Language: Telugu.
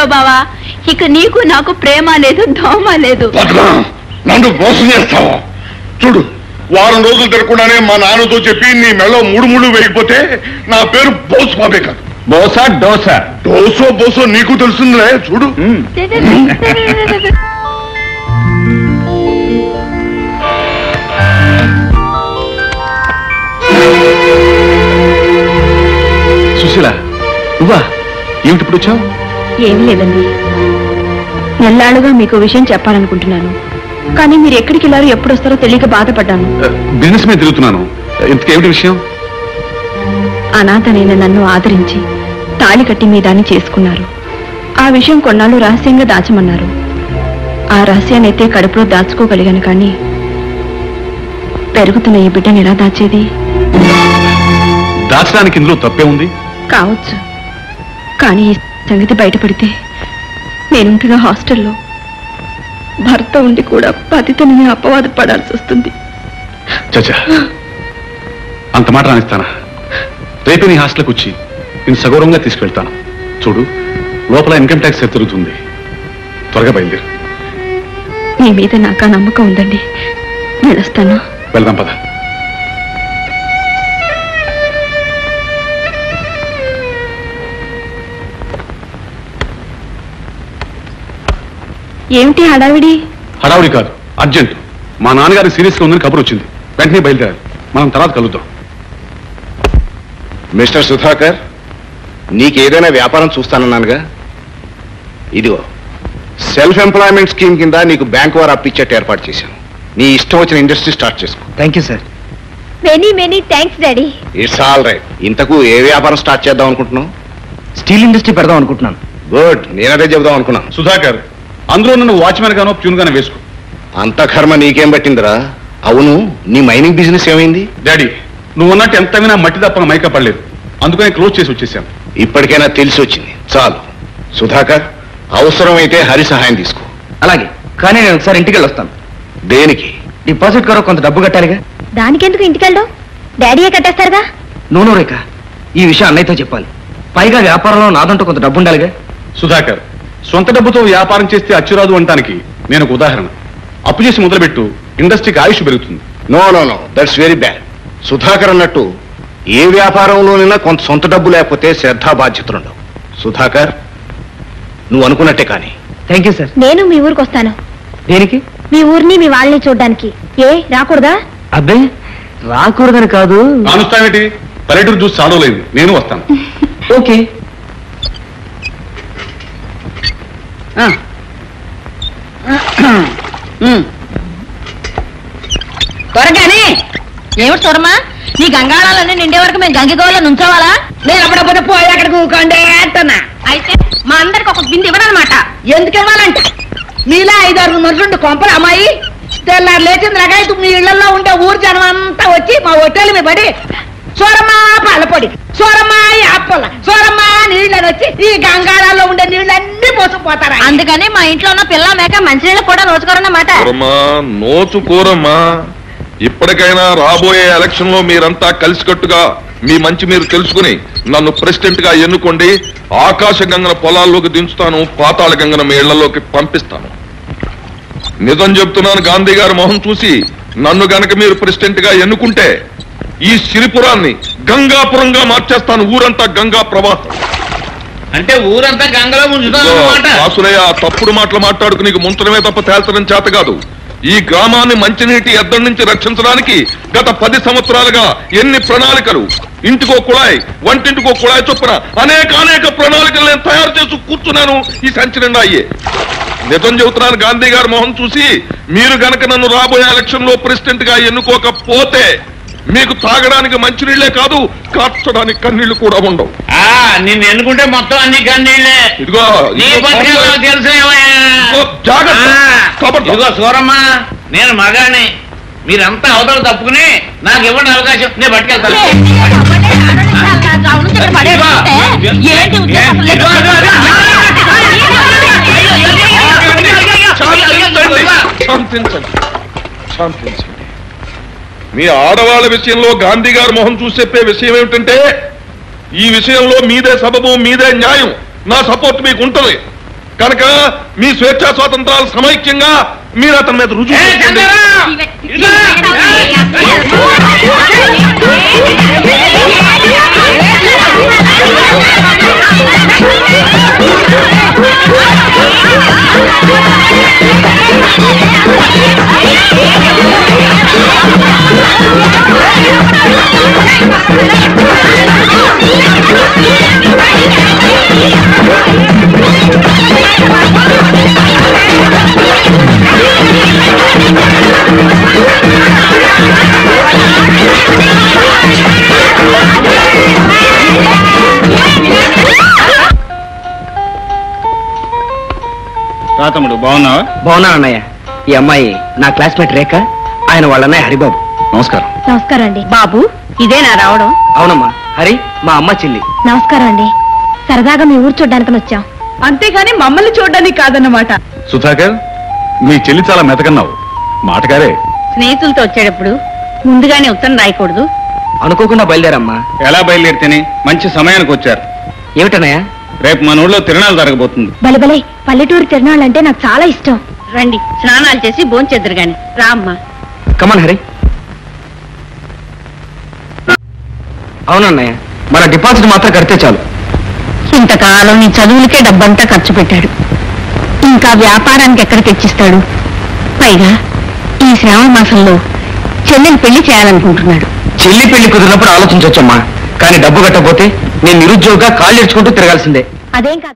చూసావు బావా, ఇక నీకు నాకు ప్రేమ లేదు, దోమ లేదు. నన్ను మోసం చేస్తావా? చూడు, వారం రోజులు తిరగకుండానే మా నాన్నతో చెప్పి నీ మెళ్ళో 3 ముళ్ళు వేయకపోతే నా పేరు బోస్ బాబే కాదు. బోసా డోసా? డోసో బోసో నీకు తెలుస్తుందిలే. చూడు. సుశీల, నువ్వా? ఏమిటి ఇప్పుడు వచ్చావు? ఏం లేదండి, నెల్లాళ్ళుగా మీకు విషయం చెప్పాలనుకుంటున్నాను, కానీ మీరు ఎక్కడికి వెళ్ళారో ఎప్పుడు వస్తారో తెలియక బాధపడ్డాను. బిజినెస్ మీద తిరుగుతున్నాను. ఇంతకేమిటి విషయం? అనాథనైన నన్ను ఆదరించి తాళి కట్టి మీ దాన్ని చేసుకున్నారు. ఆ విషయం కొన్నాళ్ళు రహస్యంగా దాచమన్నారు. ఆ రహస్యాన్నైతే కడుపులో దాచుకోగలిగాను, కానీ పెరుగుతున్న ఈ బిడ్డను ఎలా దాచేది? దాచడానికి ఇందులో తప్పే ఉంది కావచ్చు, కానీ ఈ సంగతి బయటపడితే నేనుంటున్న హాస్టల్లో భర్త ఉండి కూడా పతితని అపవాదు పడాల్సి వస్తుంది. చచ్చా, అంత మాట రానిస్తానా? రేపే నీ హాస్టల్కి వచ్చి నేను సగౌరవంగా తీసుకెళ్తాను. చూడు, లోపల ఇన్కమ్ ట్యాక్స్ తిరుగుతుంది. త్వరగా బయలుదేరు. మీ మీద నాకు నమ్మకం ఉందండి, నేను వస్తాను. వెళ్దాం పద. ఏమిటి హడావిడి? హడావుడి కాదు, అర్జెంట్. మా నాన్నగారి సీరియస్ గా ఉందని కబురు వచ్చింది. వెంటనే బయలుదేరాలి. మనం తర్వాత కలుద్దాం. మిస్టర్ సుధాకర్, నీకేదైనా వ్యాపారం చూస్తానన్నానుగా. ఇదిగో సెల్ఫ్ ఎంప్లాయ్మెంట్ స్కీమ్ కింద నీకు బ్యాంక్ వారు అప్పిచ్చేట్టు ఏర్పాటు చేశాను. నీ ఇష్టం వచ్చిన ఇండస్ట్రీ స్టార్ట్ చేసుకో. Thank you sir. Many thanks daddy. It's all right. ఇంతకు ఏ వ్యాపారం స్టార్ట్ చేద్దాం అనుకుంటున్నావు? స్టీల్ ఇండస్ట్రీ పెడదాం అనుకుంటున్నాను. గుడ్, నేనదే చెబుదాం అనుకున్నాను. సుధాకర్, అందులో నన్ను వాచ్మెన్ గానో ప్యూన్ గానో వేసుకో. అంత కర్మ నీకేం పట్టిందిరా? అవును, నీ మైనింగ్ బిజినెస్ ఏమైంది? డాడీ, నువ్వు అన్నట్టు ఎంత వినా మట్టి తప్ప మైకా పడలేదు. అందుకని క్లోజ్ చేసి వచ్చేసాను. ఇప్పటికైనా తెలిసి వచ్చింది, చాలు. సుధాకర్, అవసరమైతే హరి సహాయం తీసుకో. అలాగే, కానీ నేను ఒకసారి ఇంటికి వెళ్ళొస్తాను. దేనికి? డిపాజిట్ కొరకు కొంత డబ్బు కట్టాలిగా. దానికెందుకు ఇంటికెళ్ళడం? డాడీయే కట్టేస్తారుగా. నూనె రేఖ, ఈ విషయం అన్నయ్యతో చెప్పాలి. పైగా వ్యాపారంలో నాదంటూ కొంత డబ్బు ఉండాలిగా. సుధాకర్, సొంత డబ్బుతో వ్యాపారం చేస్తే అచ్చురాదు అంటానికి నేను ఒక ఉదాహరణ. అప్పు చేసి మొదలుపెట్టు, ఇండస్ట్రీకి ఆయుష్ పెరుగుతుంది. No no no, that's very bad. Sudhakar అన్నట్టు ఏ వ్యాపారంలోనైనా కొంత సొంత డబ్బు లేకపోతే శ్రద్ధా బాధ్యతలు ఉండవు. సుధాకర్, నువ్వు అనుకున్నట్టే కానీ. Thank you sir. నేను మీ ఊరికి వస్తాను. దేనికి? మీ ఊరిని మీ వాళ్ళని చూడడానికి. ఏ రాకూడదా? అబ్బే, రాకూడదని కాదు. కానుస్తావేంటి? పల్లెటూరు చూసి చాడలేదు. నేను వస్తాను. ఓకే. త్వరగానే. ఏమిటి చూడమ్మా, నీ గంగాళాలన్నీ నిండే వరకు మేము గంగిగోళ నుంచోవాలా? నేను అప్పుడప్పుడు పోయి అక్కడికి ఊకండి అంటున్నా. అయితే మా అందరికి ఒక బింది ఇవ్వనమాట. ఎందుకు ఇవ్వాలంట? మీలా 5-6 మనుషులు కొంపలు అమ్మాయి తెల్లారు లేచింది రకాయతు మీ ఇళ్లలో ఉండే ఊరు జనం అంతా వచ్చి మా హోటల్ మీద పడి సోరమ్మా పాలపొడి, సోరమ్మా అప్పల, సోరమ్మా నీళ్ళని వచ్చి ఈ గంగాళాల్లో ఉండే నీళ్ళన్నీ మోసుకుపోతారా. అందుకని మా ఇంట్లో ఉన్న పిల్ల మేక మంచినీళ్ళు కూడా నోచుకోరన్నమాట. నోచుకోరమ్మా. ఇప్పటికైనా రాబోయే ఎలక్షన్ లో మీరంతా కలిసికట్టుగా మీ మంచి మీరు తెలుసుకుని నన్ను ప్రెసిడెంట్ గా ఎన్నుకోండి. ఆకాశ గంగన పొలాల్లోకి దించుతాను, పాతాళ గంగన మీ ఇళ్లలోకి పంపిస్తాను. నిజం చెప్తున్నాను, గాంధీ గారి మొహం చూసి నన్ను గనక మీరు ప్రెసిడెంట్ గా ఎన్నుకుంటే ఈ సిరిపురాన్ని గంగాపురంగా మార్చేస్తాను. ఊరంతా గంగా ప్రవాహం. అంటే ఊరంతా గంగలో వాసులయ్య, తప్పుడు మాటలు మాట్లాడుకు నీకు ముంచడమే తప్ప తేల్చడం చేత కాదు. ఈ గ్రామాన్ని మంచినీటి ఎద్దడి నుంచి రక్షించడానికి గత 10 సంవత్సరాలుగా ఎన్ని ప్రణాళికలు, ఇంటికో కుళాయి, వంటింటికో కుళాయి చొప్పున అనేక ప్రణాళికలు నేను తయారు చేసి కూర్చున్నాను. ఈ సంచి నిండా అయ్యే. నిజం చెబుతున్నాను, గాంధీ గారి మొహం చూసి మీరు గనక నన్ను రాబోయే ఎలక్షన్ లో ప్రెసిడెంట్ గా ఎన్నుకోకపోతే మీకు తాగడానికి మంచినీళ్లే కాదు, కార్చడానికి కన్నీళ్లు కూడా ఉండవు. నిన్ను ఎన్నుకుంటే మొత్తం అన్ని కన్నీళ్లే. ఇదిగో ఇదిగో సూరమ్మా, నేను మగాని, మీరంతా అవతల తప్పుకుని నాకు ఇవ్వండి అవకాశం, నేను పట్టుకెళ్తాను. శాంతించండి. మీ ఆడవాళ్ళ విషయంలో గాంధీ గారి మొహం చూసి చెప్పే విషయం ఏమిటంటే, ఈ విషయంలో మీదే సబబు, మీదే న్యాయం, నా సపోర్ట్ మీకు ఉంటుంది. కనుక మీ స్వేచ్ఛా స్వాతంత్రాలు సమైక్యంగా మీరు అతని మీద రుజువు ఏ, చేయండి. చంద్రరా! తమ్ముడు బాగున్నావా? బాగున్నా అన్నయ్య. ఈ అమ్మాయి నా క్లాస్మేట్ రేఖ, ఆయన వాళ్ళ అన్నయ్య హరిబాబు. నమస్కారం. నమస్కారం అండి. బాబు ఇదేనా రావడం? అవునమ్మా, హరి మా అమ్మ చెల్లి. నమస్కారం అండి. సరదాగా మీ ఊరు చూడ్డానికి వచ్చాం, అంతేగాని మమ్మల్ని చూడడానికి కాదన్నమాట. సుధాకర్, మీ చెల్లి చాలా మెతకన్నావు. మాటగారే. స్నేహితులతో వచ్చేటప్పుడు ముందుగానే ఉత్తరం రాయకూడదు. అనుకోకుండా బయలుదేరమ్మా. ఎలా బయలుదేరితేనే మంచి సమయానికి వచ్చారు. ఏమిటన్నయ్య? రేపు మన ఊళ్ళో తిరణాలు జరగబోతుంది. బలబలే పల్లెటూరు తిరణాలంటే నాకు చాలా ఇష్టం. రండి, స్నానాలు చేసి భోంచేద్దరు గాని. రామ్మా. కమన్ హరి. అవునన్నయ్య, మన డిపాజిట్ మాత్రం కడితే చాలు. ఇంతకాలం నీ చదువులకే డబ్బంతా ఖర్చు పెట్టాడు, ఇంకా వ్యాపారానికి ఎక్కడ తెచ్చిస్తాడు? పైగా ఈ శ్రావణ మాసంలో చెల్లెని పెళ్లి చేయాలనుకుంటున్నాడు. చెల్లి పెళ్లి కుదిరినప్పుడు ఆలోచించవచ్చమ్మా, కానీ డబ్బు కట్టకపోతే నేను నిరుద్యోగంగా కాళ్ళు ఇడ్చుకుంటూ తిరగాల్సిందే. అదేం కాదు.